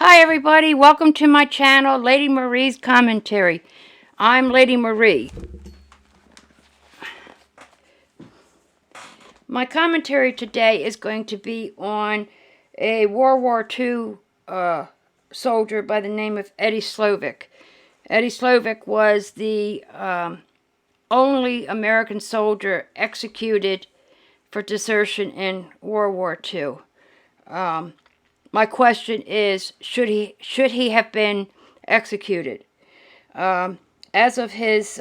Hi everybody, welcome to my channel, Lady Marie's Commentary. I'm Lady Marie. My commentary today is going to be on a World War II soldier by the name of Eddie Slovik. Eddie Slovik was the only American soldier executed for desertion in World War II. My question is, should he have been executed? As of his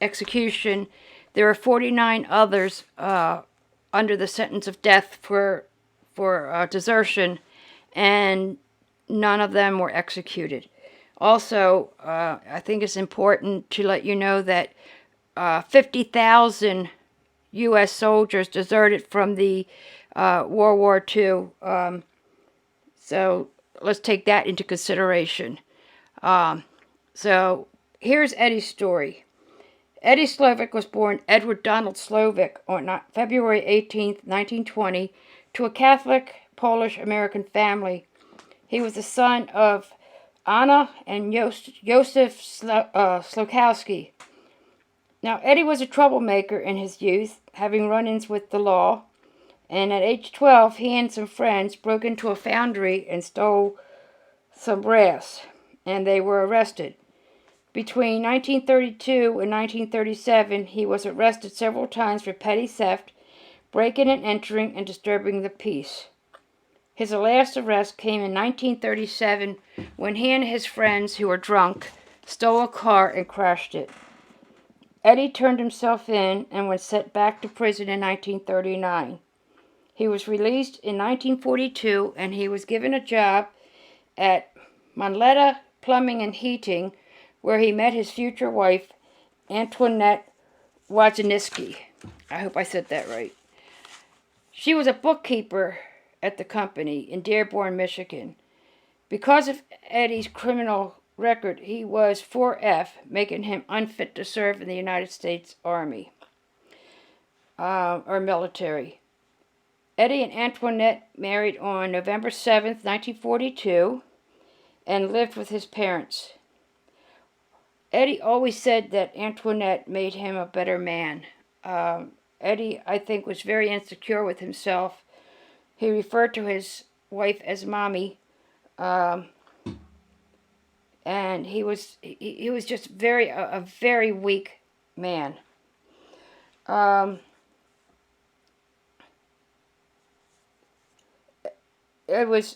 execution, there are 49 others under the sentence of death for desertion, and none of them were executed. Also, I think it's important to let you know that 50,000 U.S. soldiers deserted from the World War II. So let's take that into consideration. So here's Eddie's story. Eddie Slovik was born Edward Donald Slovik on February 18, 1920, to a Catholic Polish-American family. He was the son of Anna and Josef Slokowski. Now, Eddie was a troublemaker in his youth, having run-ins with the law, and at age 12, he and some friends broke into a foundry and stole some brass, and they were arrested. Between 1932 and 1937, he was arrested several times for petty theft, breaking and entering, and disturbing the peace. His last arrest came in 1937 when he and his friends, who were drunk, stole a car and crashed it. Eddie turned himself in and was sent back to prison in 1939. He was released in 1942, and he was given a job at Monletta Plumbing and Heating, where he met his future wife, Antoinette Wojnicki. I hope I said that right. She was a bookkeeper at the company in Dearborn, Michigan. Because of Eddie's criminal record, he was 4F, making him unfit to serve in the United States Army or military. Eddie and Antoinette married on November 7th, 1942, and lived with his parents. Eddie always said that Antoinette made him a better man. Eddie, I think, was very insecure with himself. He referred to his wife as Mommy, and he was just a very weak man. It was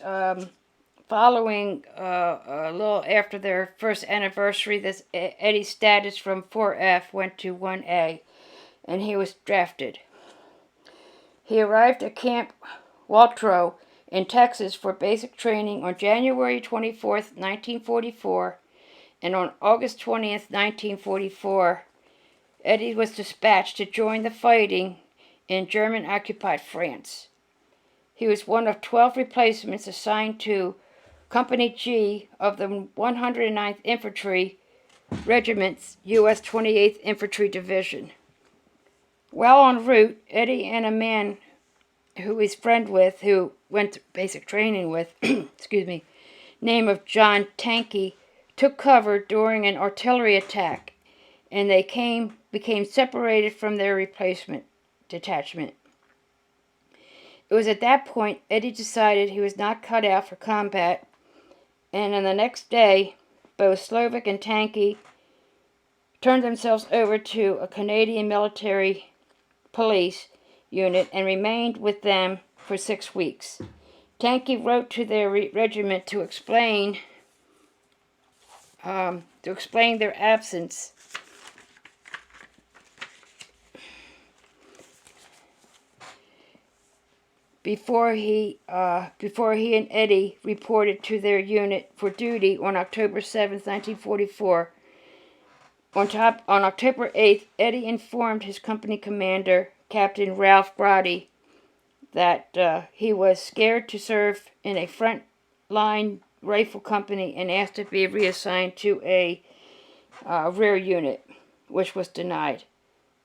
following a little after their first anniversary, this Eddie's status from 4F went to 1A, and he was drafted. He arrived at Camp Waltrow in Texas for basic training on January 24th, 1944, and on August 20th, 1944, Eddie was dispatched to join the fighting in German-occupied France. He was one of 12 replacements assigned to Company G of the 109th Infantry Regiment's U.S. 28th Infantry Division. While en route, Eddie and a man who he's friend with, who went to basic training with, name of John Tanky, took cover during an artillery attack, and they became separated from their replacement detachment. It was at that point Eddie decided he was not cut out for combat, and on the next day, both Slovik and Tanky turned themselves over to a Canadian military police unit and remained with them for 6 weeks. Tanky wrote to their regiment to explain their absence. Before he and Eddie reported to their unit for duty on October 7th, 1944. On October 8th, Eddie informed his company commander, Captain Ralph Brody, that he was scared to serve in a front-line rifle company and asked to be reassigned to a rear unit, which was denied.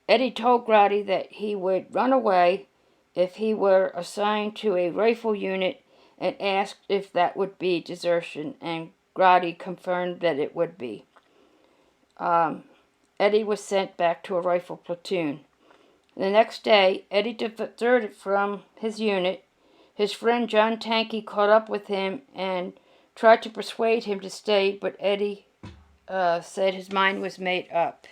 Eddie told Brody that he would run away if he were assigned to a rifle unit and asked if that would be desertion, and Grady confirmed that it would be. Eddie was sent back to a rifle platoon. The next day, Eddie deserted from his unit. His friend John Tankey caught up with him and tried to persuade him to stay, but Eddie said his mind was made up.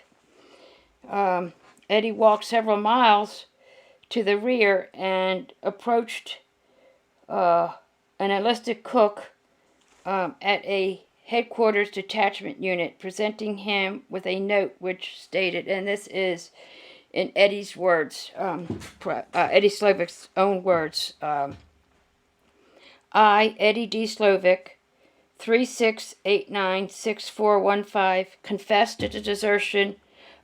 Eddie walked several miles to the rear and approached an enlisted cook at a headquarters detachment unit, presenting him with a note which stated, and this is in Eddie's words, Eddie Slovik's own words, I, Eddie D. Slovik, 36896415, confess to the desertion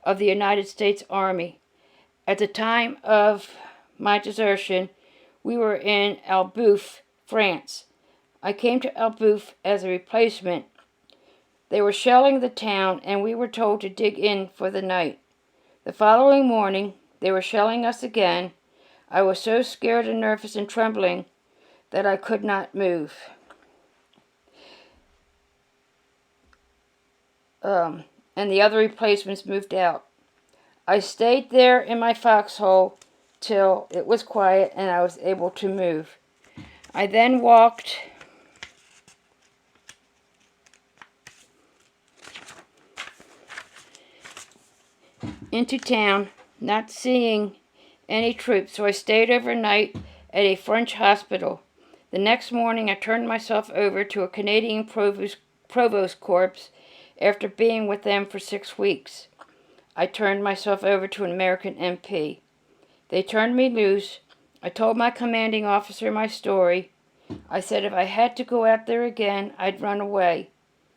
of the United States Army. At the time of my desertion, we were in Elbeuf, France. I came to Elbeuf as a replacement. They were shelling the town, and we were told to dig in for the night. The following morning, they were shelling us again. I was so scared and nervous and trembling that I could not move. And the other replacements moved out. I stayed there in my foxhole till it was quiet and I was able to move. I then walked into town, not seeing any troops, so I stayed overnight at a French hospital. The next morning, I turned myself over to a Canadian provost corps after being with them for 6 weeks. I turned myself over to an American MP. They turned me loose. I told my commanding officer my story. I said if I had to go out there again, I'd run away.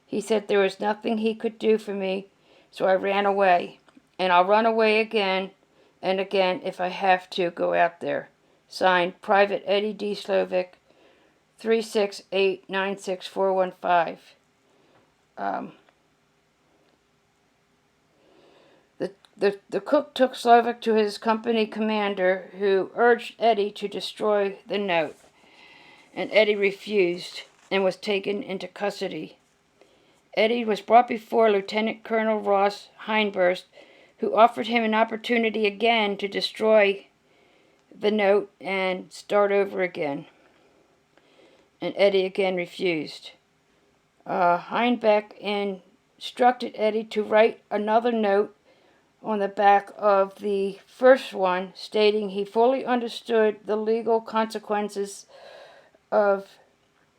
He said there was nothing he could do for me, so I ran away. And I'll run away again and again if I have to go out there. Signed, Private Eddie D. Slovik, 368-96415. The cook took Slovik to his company commander, who urged Eddie to destroy the note, and Eddie refused and was taken into custody. Eddie was brought before Lieutenant Colonel Ross Heinburst, who offered him an opportunity again to destroy the note and start over again. And Eddie again refused. Heinbeck instructed Eddie to write another note on the back of the first one, stating he fully understood the legal consequences of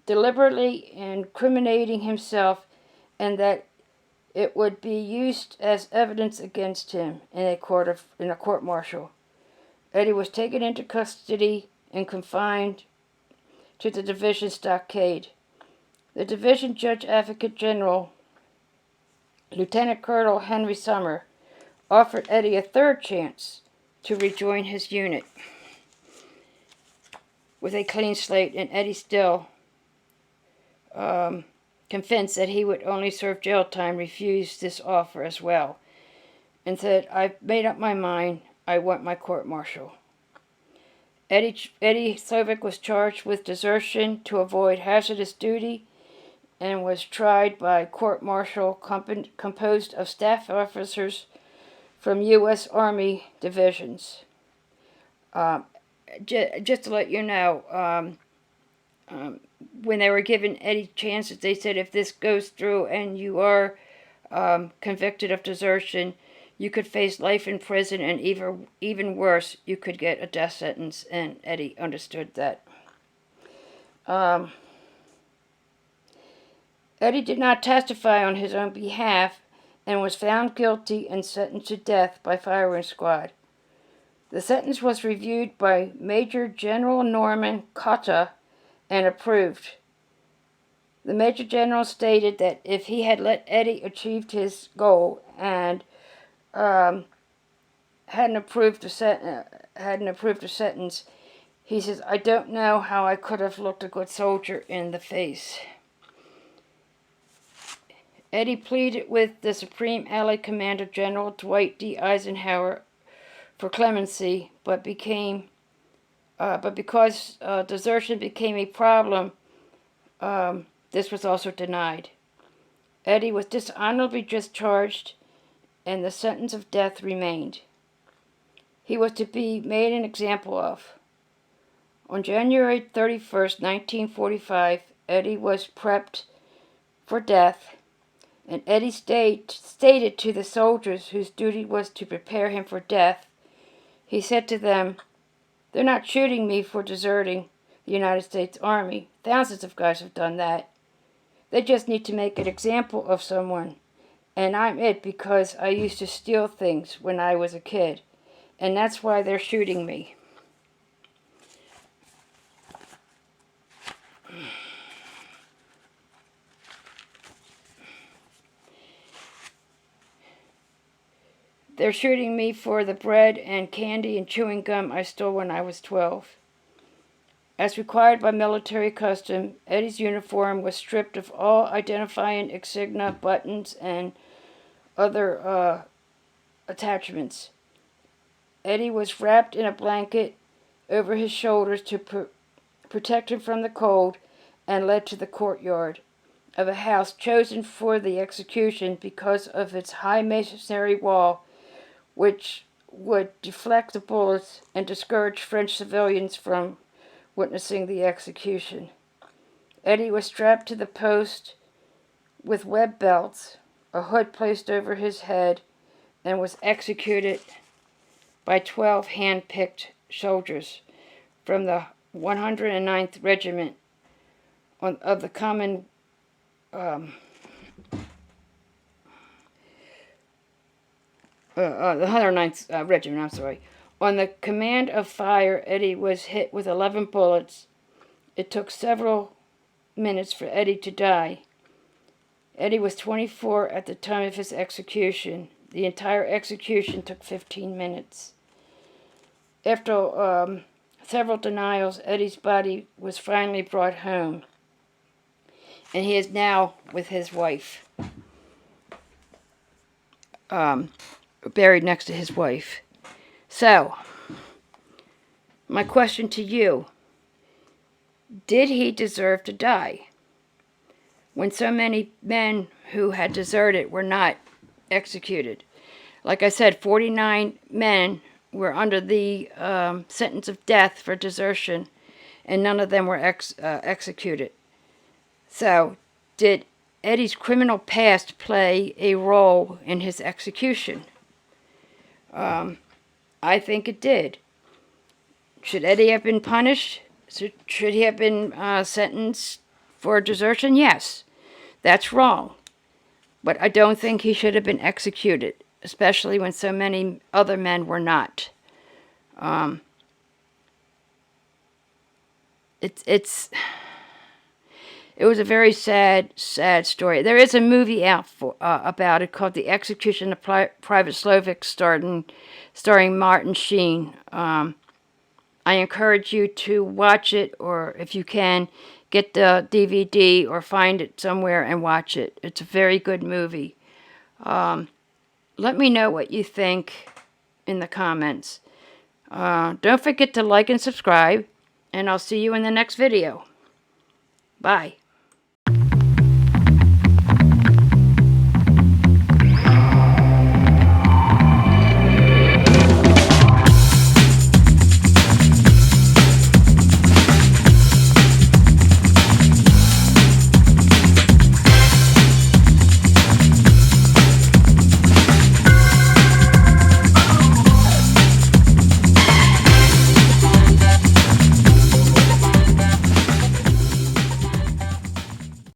deliberately incriminating himself and that it would be used as evidence against him in a court-martial. Eddie was taken into custody and confined to the division stockade. The division judge advocate general, Lieutenant Colonel Henry Summer, offered Eddie a third chance to rejoin his unit with a clean slate, and Eddie, still convinced that he would only serve jail time, refused this offer as well and said, I've made up my mind, I want my court-martial. Eddie Slovik was charged with desertion to avoid hazardous duty and was tried by court-martial composed of staff officers from U.S. Army divisions. Just to let you know, when they were given Eddie chances, they said if this goes through and you are convicted of desertion, you could face life in prison, and even worse, you could get a death sentence, and Eddie understood that. Eddie did not testify on his own behalf and was found guilty and sentenced to death by firing squad. The sentence was reviewed by Major General Norman Cotta and approved. The Major General stated that if he had let Eddie achieve his goal and hadn't approved the sentence, he says, I don't know how I could have looked a good soldier in the face. Eddie pleaded with the Supreme Allied Commander General Dwight D. Eisenhower for clemency, but because desertion became a problem this was also denied. Eddie was dishonorably discharged, and the sentence of death remained. He was to be made an example of. On January 31st, 1945, Eddie was prepped for death, and Eddie stated to the soldiers whose duty was to prepare him for death, he said to them, "They're not shooting me for deserting the United States Army. Thousands of guys have done that. They just need to make an example of someone. And I'm it because I used to steal things when I was a kid. And that's why they're shooting me." "They're shooting me for the bread and candy and chewing gum I stole when I was 12. As required by military custom, Eddie's uniform was stripped of all identifying insignia, buttons, and other attachments. Eddie was wrapped in a blanket over his shoulders to protect him from the cold and led to the courtyard of a house chosen for the execution because of its high masonry wall, which would deflect the bullets and discourage French civilians from witnessing the execution. Eddie was strapped to the post with web belts, a hood placed over his head, and was executed by 12 hand-picked soldiers from the 109th Regiment of the Common the 109th Regiment, I'm sorry. On the command of fire, Eddie was hit with 11 bullets. It took several minutes for Eddie to die. Eddie was 24 at the time of his execution. The entire execution took 15 minutes. After several denials, Eddie's body was finally brought home, and he is now with his wife, buried next to his wife. So, my question to you, did he deserve to die when so many men who had deserted were not executed? Like I said, 49 men were under the sentence of death for desertion, and none of them were executed. So, did Eddie's criminal past play a role in his execution? I think it did. Should Eddie have been punished? Should he have been sentenced for desertion? Yes, that's wrong. But I don't think he should have been executed, especially when so many other men were not. It was a very sad story. There is a movie out about it called The Execution of Private Slovik, starring Martin Sheen. I encourage you to watch it, or if you can, get the DVD or find it somewhere and watch it. It's a very good movie. Let me know what you think in the comments. Don't forget to like and subscribe, and I'll see you in the next video. Bye.